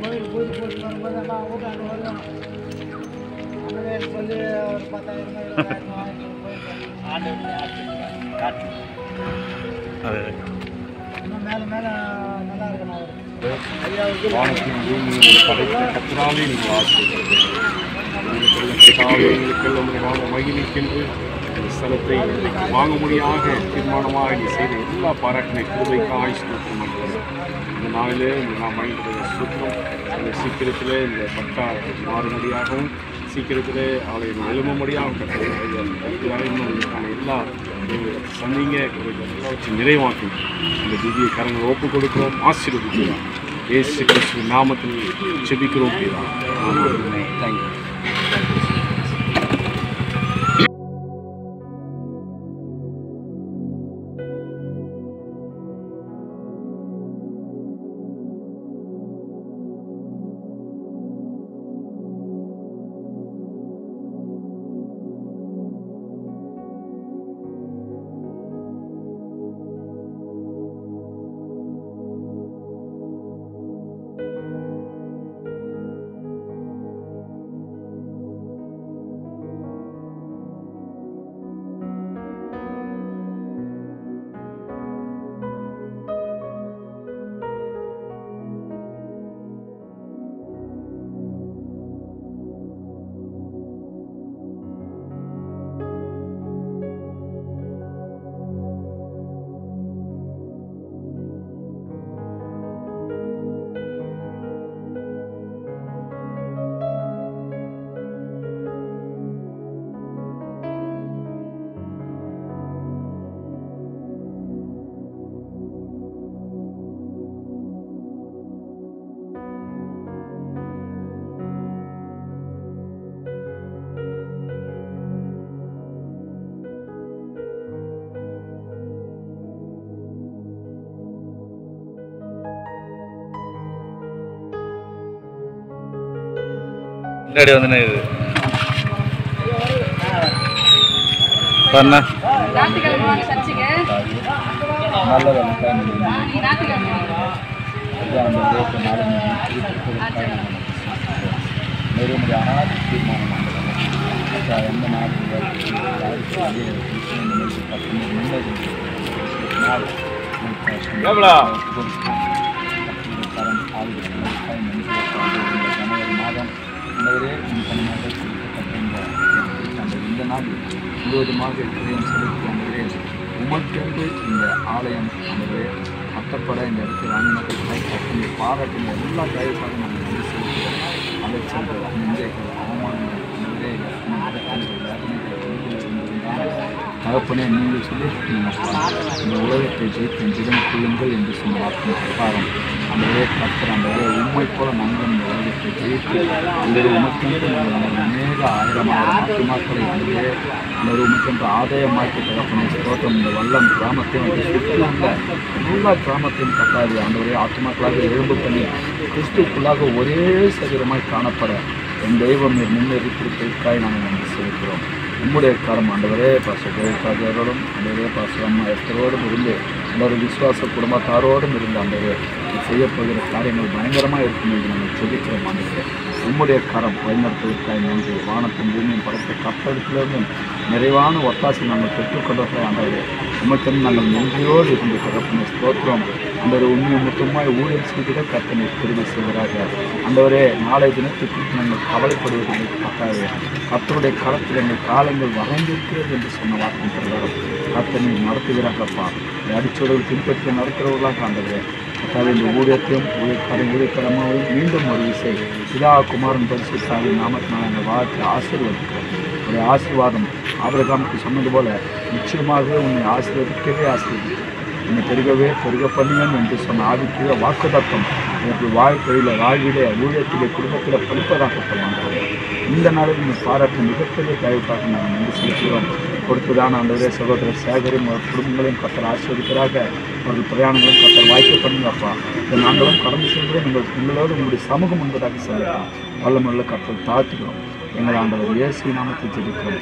கோயில் பூஜை போட்டு வரும்போது எல்லாம் ஊட்டாண்டு வருவோம். அப்படியே சொல்லி ஒரு 10,000 இன்னும் மேலே மேலே நல்லா இருக்கணும். வானத்தின் பூமியை படைத்த கர்த்தராலே நீங்கள் ஆசீர்வதிக்கிறீர்கள். மகிழ்ச்சிக்கென்று இந்த ஸ்தலத்தை வாங்க முடியாத தீர்மானமாக நீ செய்த எல்லா பாராட்டின கிருபைக்காய் ஸ்தோத்திரம் பண்ணுறது. இந்த நாளிலே நாம் வாங்கிக்கிற சுத்தம் இந்த சீக்கிரத்தில் இந்த பட்டா மாறுபடியாகவும் சீக்கிரத்தில் அவளை எழும்படியாகவும் கட்டுறாங்க. இன்னும் எல்லா சந்திங்க எல்லாவற்றையும் நிறைவாக்கும் இந்த திவ்ய கரங்களை ஒப்புக் கொடுக்கிறோம். ஆசீர்வதிக்கிறோம். இயேசு கிறிஸ்து நாமத்தில் ஜெபிக்கிறோம். தேங்க்யூ. முன்னாடி வந்து இது பண்ண இந்த நாள் முழுவதுமாக செலுத்தி உமக்கென்று இந்த ஆலயம் கட்டப்பட இந்த இடத்தில் அனுமதி பாராட்டின எல்லா தயவுக்காக நாங்கள் வந்து செலுத்துகிறோம். அலைச்சல்கள், நிந்தைகள், அவமானங்கள் தகப்பனே நீங்கள் சொல்லி இந்த உலகத்தை ஜெயிக்கும் ஜிதம் கொள்ளுங்கள் என்று சொன்ன வார்த்தை பிரகாரம் அந்த கர்த்தர் அந்த உண்மை போல நாங்கள் இந்த உலகத்தை ஜெயித்து அந்த உமக்கென்று அநேக ஆயிரம் ஆத்துமாக்களை அந்த உமக்கென்று ஆதாயமாக்கி தகப்பனை ஸ்தோத்திரம். இந்த வல்லம் கிராமத்தை வந்து சுற்றியுள்ள எல்லா கிராமத்தையும் கட்டாது அந்த ஆத்துமாக்களாக எழும்பு பண்ணி கிறிஸ்துக்குள்ளாக ஒரே சரீரமாய் காணப்பட என் தெய்வம் முன்னேறித்திருப்பதற்காக நாங்கள் நன்றி செலுத்துகிறோம். நம்முடைய காலம் ஆண்டவரே பாசரோடும் ஆண்டவரே பாசம்மா எத்தரோடும் இருந்து எல்லாரும் விசுவாச குடும்பத்தாரோடும் இருந்து ஆண்டவரே செய்யப்போகிற காரியங்கள் பயங்கரமாக இருக்கும் என்று நாங்கள் செபிக்கிறோம். ஆண்டவரே நம்முடைய கரம் வழிநடத்துவதற்காக நன்றி. வானத்தின் பூமியும் படைத்த கப்பலிலிருந்து நிறைவான ஒத்தாசை நாங்கள் பெற்றுக்கொண்டவர்கள் ஆண்டவரே உமக்கென்று நாங்கள் நன்றியோடு இருந்து தகப்பனை ஸ்தோத்திரம். அந்த உண்மையை மொத்தமாய் ஊழியர் செய்கிற கர்த்தனை தெரிவு செய்கிறாக ஆண்டவரே நாளை தினத்துக்கு நாங்கள் கவலைப்படுவதை பார்க்காது கர்த்தருடைய களத்தில் எங்கள் காலங்கள் வரைந்திருக்கிறது என்று சொன்ன வார்த்தை பிரகாரம் கர்த்தனை நடத்துகிறாங்கப்பா. அடிச்சோடர்கள் பின்பற்றி நடத்துகிறவர்களாக ஆண்டவரே கர்த்தாவே இந்த ஊழியத்தையும் ஊழியக்காரமாகவும் மீண்டும் ஒரு விசை பிதா குமாரன் பரிசுத்தாவி நாமத்தினால் நாங்கள் வாழ்க்கை ஆசீர்வதிக்கிறோம். ஒரு ஆசீர்வாதம் ஆபிரகாமுக்கு சொன்னது போல நிச்சயமாக உன்னை ஆசீர்வதிக்கவே ஆசீர்வதிக்கிறோம். என்னை பெருகவே பெருக பண்ணுவேன் என்று சொன்ன ஆவிக்குரிய வாக்குதத்தம் எனக்கு வாழ்க்கையில் வாழ்விலே ஊழியத்திலே குடும்பத்தில் படிப்பதாக சொல்லுவாங்க. இந்த நாளில் நீங்கள் பாராட்டு மிகப்பெரிய தயவுக்காக நாங்கள் நன்றி செலுத்துகிறோம். கொடுத்ததான அந்த சகோதரர் சேகரும் குடும்பங்களையும் கத்தர் ஆசீர்வதிக்கிறாக அவர்கள் பிரயாணங்களும் கத்தர் வாய்ப்பு பண்ணுங்கப்பா. இதை நாங்களும் கடந்து செல்கிறோம். எங்களோடு உங்களுடைய சமூகம் என்பதாக சொல்லலாம். வல்லமுள்ள கத்தர் தாழ்த்துக்கிறோம். எங்கள் ஆண்டவர் இயேசு நாமத்தை ஜெபிக்கிறோம்.